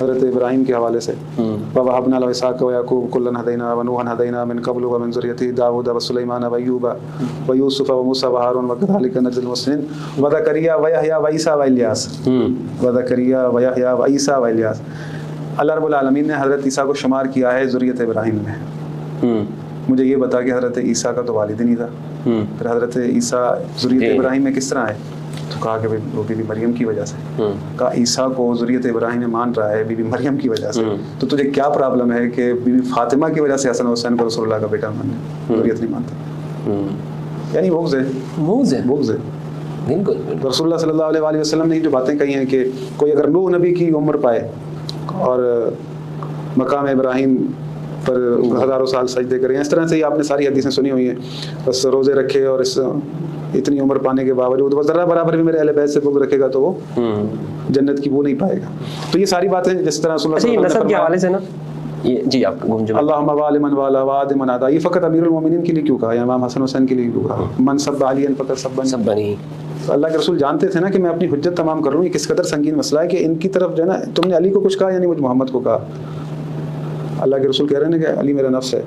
حضرت ابراہیم کے حوالے سے وَوَهَبْنَا لَهُ إِسْحَاقَ وَيَعْقُوبَ كُلًّا هَدَيْنَا وَنُوحًا هَدَيْنَا مِن قَبْلُ وَمِن ذُرِّيَّتِهِ دَاوُودَ وَسُلَيْمَانَ وَأَيُّوبَ وَيُوسُفَ وَمُوسَىٰ وَهَارُونَ وَكَذَٰلِكَ نَجْزِي الْمُحْسِنِينَ وَزَكَرِيَّا وَيَحْيَىٰ وَعِیسَىٰ وَإِلْيَاس وَزَكَرِيَّا وَيَحْيَىٰ وَعِیسَىٰ وَإِلْيَاس۔ اللہ رب العالمین نے حضرت عیسیٰ کو شمار کیا ہے ذریت ابراہیم میں۔ مجھے یہ بتا کہ حضرت عیسیٰ کا تو والد نہیں تھا، پھر حضرت عیسیٰ ذریت ابراہیم میں کس طرح ہے؟ تو کہا کہ وہ بی بی مریم کی وجہ سے، کہا عیسیٰ کو ذریت ابراہیم میں مان رہا ہے بی بی مریم کی وجہ سے، تو تجھے کیا پرابلم ہے کہ بی بی فاطمہ کی وجہ سے حسن حسین کو رسول اللہ کا بیٹا ماننے، ذریت نہیں مانتا؟ یعنی بغض ہے بالکل۔ رسول اللہ صلی اللہ علیہ وآلہ وسلم نے جو باتیں کہی ہیں کہ کوئی اگر نوح نبی کی عمر پائے اور مقام ابراہیم پر ہزاروں سال سجدے کریں، اس طرح سے ہی آپ نے ساری حدیثیں سنی ہوئی ہیں، بس روزے رکھے اور اس اتنی عمر پانے کے باوجود وہ ذرہ برابر بھی میرے اہل بیت سے بغض رکھے گا تو وہ جنت کی بو نہیں پائے گا۔ تو یہ ساری باتیں جس طرح رسول اللہ صلی اللہ علیہ وسلم کے حوالے سے نا جی آپ اللہم والی من والا وعد من عدا، یہ فقط امیر المومنین کے لیے کیوں کہا یا امام حسن حسین کے لیے کیوں کہا؟ من سب علی فقط سبنی۔ اللہ کے رسول جانتے تھے نا کہ میں اپنی حجت تمام کر رہا ہوں، یہ کس قدر سنگین مسئلہ ہے کہ ان کی طرف جو ہے نا تم نے علی کو کچھ کہا یعنی مجھ محمد کو کہا۔ اللہ کے رسول کہہ رہے ہیں کہ علی میرا نفس ہے۔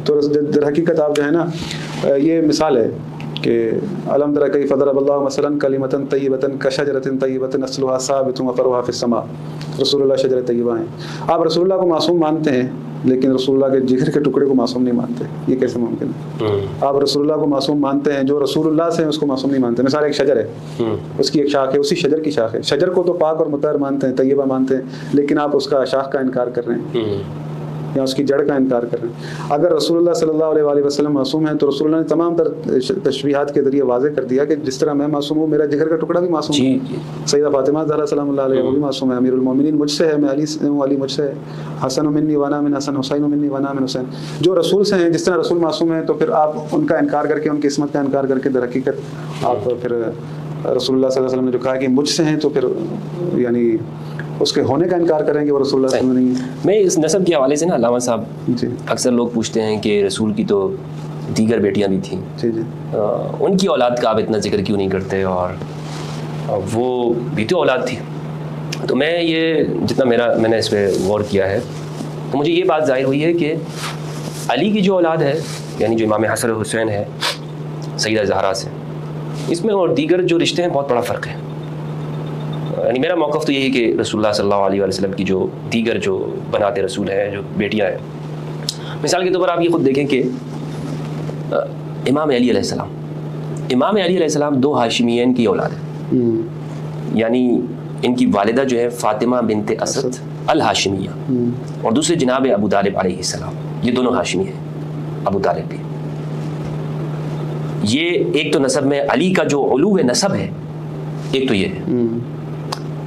تو در حقیقت آپ جو ہے نا یہ مثال ہے کہ الم تر کیف ضرب اللہ مثلا کلمۃ طیبۃ کشجرۃ طیبۃ اصلها ثابت وفرعها فی السماء۔ رسول اللہ شجر طیبہ ہیں۔ آپ رسول اللہ کو معصوم مانتے ہیں لیکن رسول اللہ کے جگر کے ٹکڑے کو معصوم نہیں مانتے، یہ کیسے ممکن ہے؟ آپ رسول اللہ کو معصوم مانتے ہیں، جو رسول اللہ سے ہیں اس کو معصوم نہیں مانتے۔ مثال ایک شجر ہے، اس کی ایک شاخ ہے، اسی شجر کی شاخ ہے، شجر کو تو پاک اور مطہر مانتے ہیں، طیبہ مانتے ہیں، لیکن آپ اس کا شاخ کا انکار کر رہے ہیں یا اس کی جڑ کا انکار کر رہے ہیں۔ اگر رسول اللہ صلی اللہ علیہ وآلہ وسلم معصوم ہیں تو رسول اللہ نے تمام تر تشبیہات کے ذریعے واضح کر دیا کہ جس طرح میں معصوم ہوں میرا جگر کا ٹکڑا بھی معصوم ہے۔ سیدہ فاطمہ زہرا سلام اللہ علیہ وہ بھی معصوم ہے، امیر المومنین مجھ سے ہے، میں علی سے ہوں، علی مجھ سے ہے، حسن منی وانا من حسن، حسین منی وانا من حسین۔ جو رسول سے ہیں، جس طرح رسول معصوم ہیں تو پھر آپ ان کا انکار کر کے، ان کی عصمت کا انکار کر کے در حقیقت آپ پھر رسول اللہ صلی اللہ علیہ وسلم نے جو کہا کہ مجھ سے ہیں تو پھر یعنی اس کے ہونے کا انکار کریں گے وہ رسول اللہ صلی اللہ علیہ وسلم نہیں ہے۔ میں اس نسب کے حوالے سے نا علامہ صاحب اکثر لوگ پوچھتے ہیں کہ رسول کی تو دیگر بیٹیاں بھی تھیں، ان کی اولاد کا آپ اتنا ذکر کیوں نہیں کرتے، اور وہ بھی تو اولاد تھی۔ تو میں یہ جتنا میں نے اس پہ غور کیا ہے تو مجھے یہ بات ظاہر ہوئی ہے کہ علی کی جو اولاد ہے یعنی جو امام حسن حسین ہے سیدہ زہرا سے، اس میں اور دیگر جو رشتے ہیں بہت بڑا فرق ہے۔ یعنی میرا موقف تو یہی کہ رسول اللہ صلی اللہ علیہ وسلم کی جو دیگر جو بناتے رسول ہیں، جو بیٹیاں ہیں، مثال کے طور پر آپ یہ خود دیکھیں کہ امام علی علیہ السلام دو ہاشمیین کی اولاد ہیں، یعنی ان کی والدہ جو ہے فاطمہ بنت اسد الہاشمیہ اور دوسرے جناب ابو طالب علیہ السلام، یہ دونوں ہاشمی ہیں، ابو طالب بھی۔ یہ ایک تو نسب میں علی کا جو علو نسب ہے، ایک تو یہ ہے،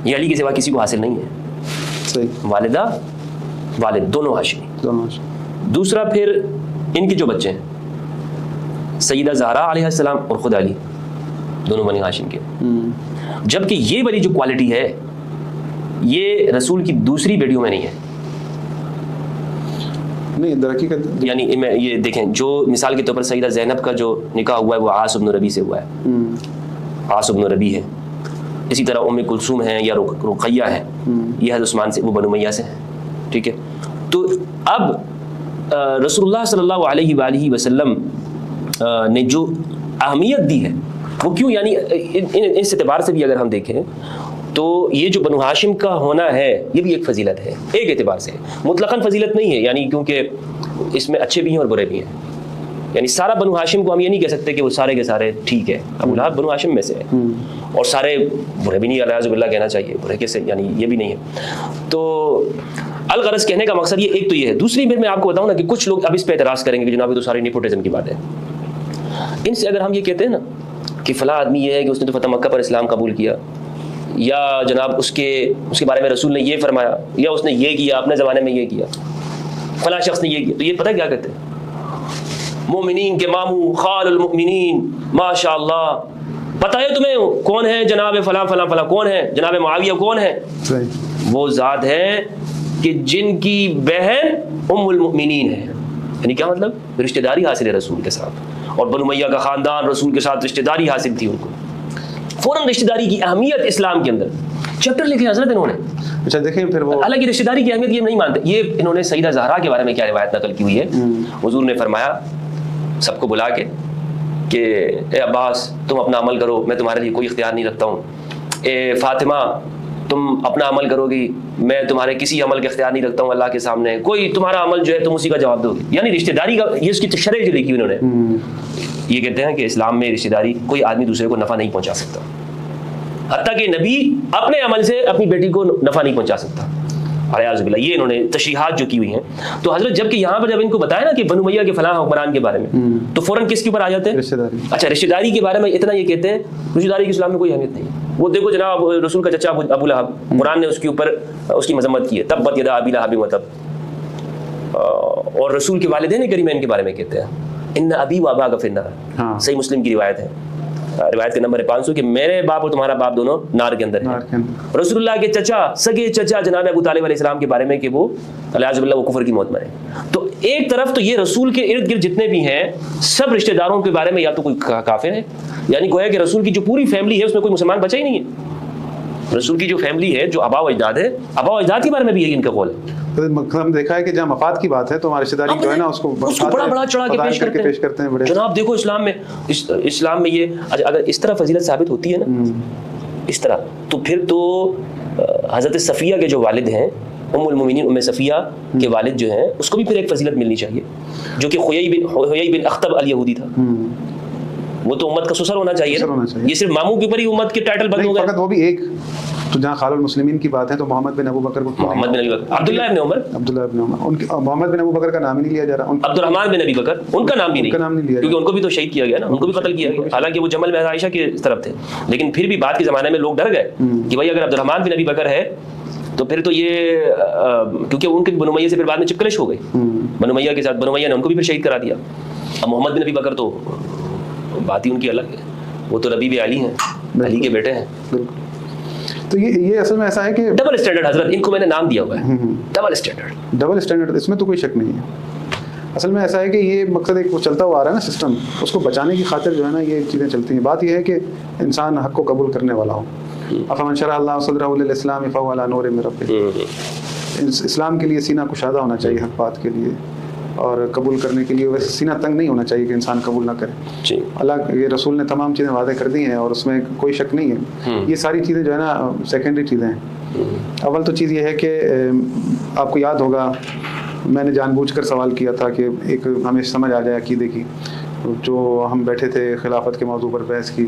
یہ علی کے سوا کسی کو حاصل نہیں ہے، والدہ والد دونوں ہاشمی۔ دوسرا پھر ان کے جو بچے ہیں سیدہ زہرا علیہ السلام اور خود علی، دونوں بنی ہاشم کے، جبکہ یہ والی جو کوالٹی ہے یہ رسول کی دوسری بیٹیوں میں نہیں ہے۔ نہیں در حقیقت یعنی یہ دیکھیں جو مثال کے طور پر سیدہ زینب کا جو نکاح ہوا ہے وہ عاص بن ربیع سے ہوا ہے، عاص بن ربیع ہے۔ اسی طرح ام کلثوم ہیں یا رقیہ ہیں، یہ حضرت عثمان سے، وہ بنو امیہ سے ہیں، ٹھیک ہے۔ تو اب رسول اللہ صلی اللہ علیہ وآلہ وسلم نے جو اہمیت دی ہے وہ کیوں، یعنی اس اعتبار سے بھی اگر ہم دیکھیں تو یہ جو بنو ہاشم کا ہونا ہے یہ بھی ایک فضیلت ہے، ایک اعتبار سے مطلقاً فضیلت نہیں ہے، یعنی کیونکہ اس میں اچھے بھی ہیں اور برے بھی ہیں۔ یعنی سارا بنو ہاشم کو ہم یہ نہیں کہہ سکتے کہ وہ سارے کے سارے ٹھیک ہے، ابو لہب بنو ہاشم میں سے ہے، اور سارے برے بھی نہیں، اعوذ باللہ کہنا چاہیے، برے کیسے، یعنی یہ بھی نہیں ہے۔ تو الغرض کہنے کا مقصد یہ ایک تو یہ ہے۔ دوسری میں آپ کو بتاؤں نا کہ کچھ لوگ اب اس پہ اعتراض کریں گے کہ جناب یہ تو ساری نیپوٹزم کی بات ہے۔ ان سے اگر ہم یہ کہتے ہیں نا کہ فلاں آدمی یہ ہے کہ اس نے تو فتح مکہ پر اسلام قبول کیا، یا جناب اس کے بارے میں رسول نے یہ فرمایا، یا اس نے یہ کیا، اپنے زمانے میں یہ کیا، فلاں شخص نے یہ کیا، تو یہ پتہ کیا کہتے ہیں؟ مومنین کے ماموں، خال المؤمنین، ماشاء اللہ، پتہ ہے تمہیں کون ہے جناب فلاں فلاں فلاں، کون ہے جناب معاویہ، کون ہے؟ وہ ذات ہے کہ جن کی بہن ام المؤمنین ہے۔ یعنی کیا مطلب؟ رشتہ داری حاصل ہے رسول کے ساتھ، اور بنو امیہ کا خاندان رسول کے ساتھ رشتہ داری حاصل تھی ان کو۔ فوراً رشتہ داری کی اہمیت اسلام کے اندر چیپٹر لکھے حضرت انہوں نے، اچھا دیکھیں پھر وہ حالانکہ رشتہ داری کی اہمیت یہ نہیں مانتے. یہ انہوں نے سیدہ زہرا کے بارے میں کیا روایت نقل کی ہوئی ہے, حضور نے فرمایا سب کو بلا کے کہ اے عباس تم اپنا عمل کرو, میں تمہارے لیے کوئی اختیار نہیں رکھتا ہوں. اے فاطمہ تم اپنا عمل کرو گی, میں تمہارے کسی عمل کا اختیار نہیں رکھتا ہوں اللہ کے سامنے, کوئی تمہارا عمل جو ہے تم اسی کا جواب دو گی. یعنی رشتہ داری کا یہ اس کی شرح جو لکھی انہوں نے, یہ کہتے ہیں کہ اسلام میں رشتہ داری کوئی آدمی دوسرے کو نفع نہیں پہنچا سکتا, حتیٰ کہ نبی اپنے عمل سے اپنی بیٹی کو نفع نہیں پہنچا سکتا. اعوذ باللہ, یہ انہوں نے تشریحات جو کی ہوئی ہیں. تو حضرت جب کہ یہاں پر جب ان کو بتایا نا کہ بنو امیہ کے فلاں حکمران کے بارے میں, تو فوراً کس کے اوپر آ جاتے ہیں؟ رشتہ داری. اچھا رشتہ داری کے بارے میں اتنا یہ کہتے ہیں رشتہ داری کی اسلام میں کوئی اہمیت نہیں. وہ دیکھو جناب رسول کا چچا ابو لہب, قرآن نے اس کے اوپر اس کی مذمت کی ہے, تبت یدا ابی لہب وتب. اور رسول کے والدین کریمین کے بارے میں کہتے ہیں ان ابی و اباک فی النار. صحیح مسلم کی روایت ہے, روایت کا نمبر ہے 500 کہ میرے باپ اور تمہارا باپ دونوں نار کے اندر ہیں. رسول اللہ کے چچا سگے چچا جناب ابو طالب علیہ السلام کے بارے میں کہ وہ الیاذ باللہ وہ کفر کی موت مرے. تو ایک طرف تو یہ رسول کے ارد گرد جتنے بھی ہیں سب رشتہ داروں کے بارے میں یا تو کوئی کافر ہے, یعنی گویا کہ رسول کی جو پوری فیملی ہے اس میں کوئی مسلمان بچا ہی نہیں ہے. رسول کی جو فیملی ہے جو آبا و اجداد ہے, آبا و اجداد کے بارے میں بھی یہی ان کا قول ہے. ہم دیکھا ہے کہ جہاں مفاد کی بات ہے تو ہماری رشتہ داری جو ہے نا اس کو بڑا بڑا چڑھا کے پیش کرتے ہیں بڑے. جناب دیکھو اسلام میں یہ اگر اس طرح فضیلت ثابت ہوتی ہے نا اس طرح, تو پھر تو حضرت صفیہ کے جو والد ہیں ام المومنین ام صفیہ کے والد جو ہیں اس کو بھی پھر ایک فضیلت ملنی چاہیے, جو کہ حیی بن اخطب الیہودی تھا. وہ تو امت کا سسر ہونا چاہیے نا, یہ صرف ماموں کے اوپر ہی امت کے ٹائٹل بند ہو گئے. وہ بھی ایک تو جہاں خال المسلمین کی بات ہے تو محمد بن ابو بکر کو, محمد بن ابی بکر, عبداللہ ابن عمر, محمد بن ابو بکر کا نام ہی نہیں لیا جا رہا, عبد الرحمن بن ابی بکر ان کا نام بھی نہیں کیونکہ ان کو بھی تو شہید کیا گیا نا, ان کو بھی قتل کیا گیا, حالانکہ وہ جمل میں عائشہ کی طرف تھے. لیکن پھر بھی بعد کے زمانے میں لوگ ڈر گئے کہ بھائی اگر عبد الرحمن بن ابی بکر ہے تو پھر تو یہ کیونکہ ان کے بنو امیہ سے پھر بعد میں چپکلش ہو گئی, بنو امیہ کے ساتھ بنو امیہ نے ان کو بھی پھر شہید کرا دیا. اب محمد بن ابی بکر تو بات ہی ان کی الگ ہے, وہ تو ربیب علی ہیں, علی کے بیٹے ہیں. تو یہ اصل میں ایسا ہے کہ ڈبل اسٹینڈرڈ حضرت ان کو میں نے نام دیا ہوا ہے, ڈبل اسٹینڈرڈ, اس میں تو کوئی شک نہیں ہے. اصل میں ایسا ہے کہ یہ مقصد ایک وہ چلتا ہوا آ رہا ہے نا سسٹم, اس کو بچانے کی خاطر جو ہے نا یہ چیزیں چلتی ہیں. بات یہ ہے کہ انسان حق کو قبول کرنے والا ہو. افمن شرح اللہ صدرہ للاسلام فہو علی نور من ربہ, اسلام کے لیے سینہ کشادہ ہونا چاہیے حق بات کے لیے, اور قبول کرنے کے لیے ویسے سینہ تنگ نہیں ہونا چاہیے کہ انسان قبول نہ کرے. اللہ یہ رسول نے تمام چیزیں وعدے کر دی ہیں اور اس میں کوئی شک نہیں ہے. یہ ساری چیزیں جو ہے نا سیکنڈری چیزیں ہیں. اول تو چیز یہ ہے کہ آپ کو یاد ہوگا میں نے جان بوجھ کر سوال کیا تھا کہ ایک ہمیں سمجھ آ جائے عقیدے کی, جو ہم بیٹھے تھے خلافت کے موضوع پر بحث کی,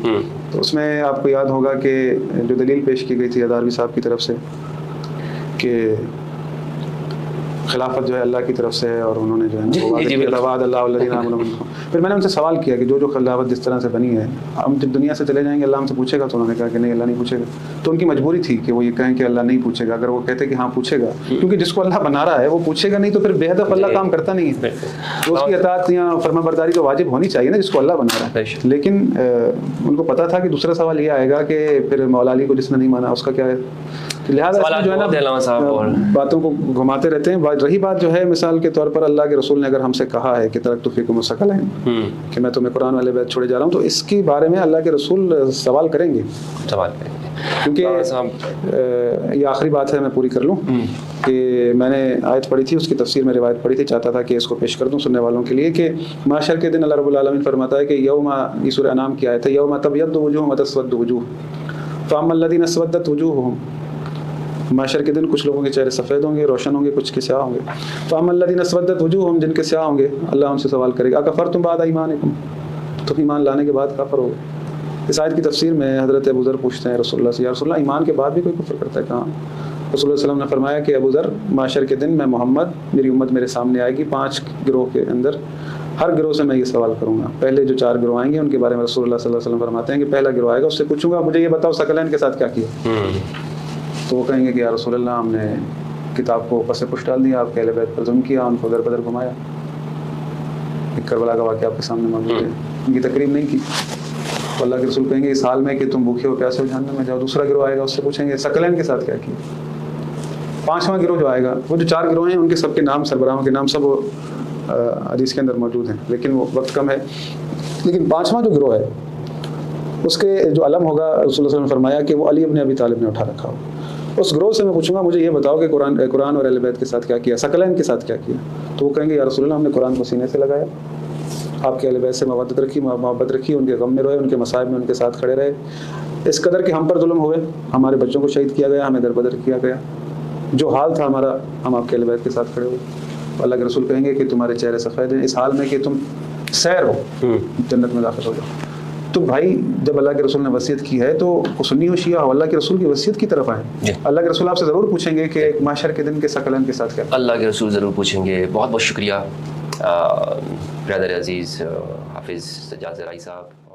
تو اس میں آپ کو یاد ہوگا کہ جو دلیل پیش کی گئی تھی اداروی صاحب کی طرف سے کہ خلافت جو ہے اللہ کی طرف سے ہے اور انہوں نے جو ہے پھر میں نے ان سے سوال کیا کہ جو خلافت جس طرح سے بنی ہے ہم جب دنیا سے چلے جائیں گے اللہ ہم سے پوچھے گا, تو انہوں نے کہا کہ نہیں اللہ نہیں پوچھے گا. تو ان کی مجبوری تھی کہ وہ یہ کہیں کہ اللہ نہیں پوچھے گا. اگر وہ کہتے کہ ہاں پوچھے گا, کیونکہ جس کو اللہ بنا رہا ہے وہ پوچھے گا نہیں تو پھر بے ہدف اللہ کام کرتا نہیں ہے. تو اس کی اطاعت یا فرما برداری تو واجب ہونی چاہیے نا جس کو اللہ بنا رہا ہے. لیکن ان کو پتا تھا کہ دوسرا سوال یہ آئے گا کہ پھر مولا علی کو جس نے نہیں مانا اس کا کیا ہے. لہٰذا جو ہے نا باتوں کو گھماتے رہتے ہیں. رہی بات جو ہے مثال کے طور پر اللہ کے رسول نے اگر ہم سے کہا ہے کہ ترکت فیکم الثقلین, کہ میں تمہیں قرآن والے بیت چھوڑے جا رہا ہوں, تو اس کے بارے میں اللہ کے رسول سوال کریں گے. کیونکہ یہ آخری بات ہے, میں پوری کر لوں کہ میں نے آیت پڑھی تھی, اس کی تفسیر میں روایت پڑھی تھی, چاہتا تھا کہ اس کو پیش کر دوں سننے والوں کے لیے کہ محشر کے دن اللہ رب العالمین فرماتا ہے کہ یوم, یہ سورہ انعام کی آیت ہے, یوم تبیض وجوہ وتسود وجوہ فاما الذین اسودت وجوہہم, محشر کے دن کچھ لوگوں کے چہرے سفید ہوں گے, روشن ہوں گے, کچھ کے سیاہ ہوں گے. فاما الذین اسودت وجوہہم, جن کے سیاہ ہوں گے اللہ ان سے سوال کرے گا اکفرتم بعد ایمانکم, تم ایمان لانے کے بعد کافر ہو گئے. اس آیت کی تفسیر میں حضرت ابو ذر پوچھتے ہیں رسول اللہ سے, یا رسول اللہ ایمان کے بعد بھی کوئی کفر کرتا ہے کہاں؟ رسول اللہ صلی اللہ علیہ وسلم نے فرمایا کہ ابو ذر محشر کے دن میں محمد, میری امت میرے سامنے آئے گی 5 گروہ کے اندر, ہر گروہ سے میں یہ سوال کروں گا. پہلے جو 4 گروہ آئیں گے ان کے بارے میں رسول اللہ صلی اللہ علیہ وسلم فرماتے ہیں کہ پہلا گروہ آئے گا, اس سے پوچھوں گا مجھے یہ بتاؤ ثقلین کے ساتھ کیا کیا. تو وہ کہیں گے کہ یا رسول اللہ ہم نے کتاب کو پس پش ڈال دیا, آپ کے اہل بیت پر ظلم کیا, ان کو ادھر بدر گھمایا. ایک کربلا کا واقعہ آپ کے سامنے موجود ہے, ان کی تقریب نہیں کی. تو اللہ کے رسول کہیں گے اس حال میں کہ تم بھوکے ہو پیاسے ہو جہنم میں جاؤ. دوسرا گروہ آئے گا, اس سے پوچھیں گے ثقلین کے ساتھ کیا کیا. 5واں گروہ جو آئے گا, وہ جو 4 گروہ ہیں ان کے سب کے نام, سربراہوں کے نام سب حدیث کے اندر موجود ہیں, لیکن وہ وقت کم ہے. لیکن 5واں جو گروہ ہے اس کے جو علم ہوگا رسول اللہ صلی اللہ علیہ وسلم نے فرمایا کہ وہ علی ابن ابی طالب نے اٹھا رکھا ہو. اس گروہ سے میں پوچھوں گا مجھے یہ بتاؤ کہ قرآن اور اہل بیت کے ساتھ کیا کیا، ثقلین کے ساتھ کیا کیا؟ تو وہ کہیں گے یا رسول اللہ ہم نے قرآن کو سینے سے لگایا، آپ کے اہل بیت سے محبت رکھی، ان کے غم میں رہے، ان کے مصائب میں ان کے ساتھ کھڑے رہے، اس قدر کہ ہم پر ظلم ہوئے، ہمارے بچوں کو شہید کیا گیا، ہمیں دربدر کیا گیا، جو حال تھا ہمارا ہم آپ کے اہل بیت کے ساتھ کھڑے ہوئے۔ اللہ کے رسول کہیں گے کہ تمہارے چہرے سفید ہیں اس حال میں کہ تم سیر ہو، جنت میں داخل ہو جاؤ۔ تو بھائی جب اللہ کے رسول نے وصیت کی ہے تو سنی و شیعہ اللہ کے رسول کی وصیت کی طرف آئیں۔ اللہ کے رسول آپ سے ضرور پوچھیں گے کہ معاشر کے دن کے ثقلین کے ساتھ کیا؟ اللہ کے رسول ضرور پوچھیں گے۔ بہت بہت شکریہ برادر عزیز حافظ سجاد زرعی صاحب۔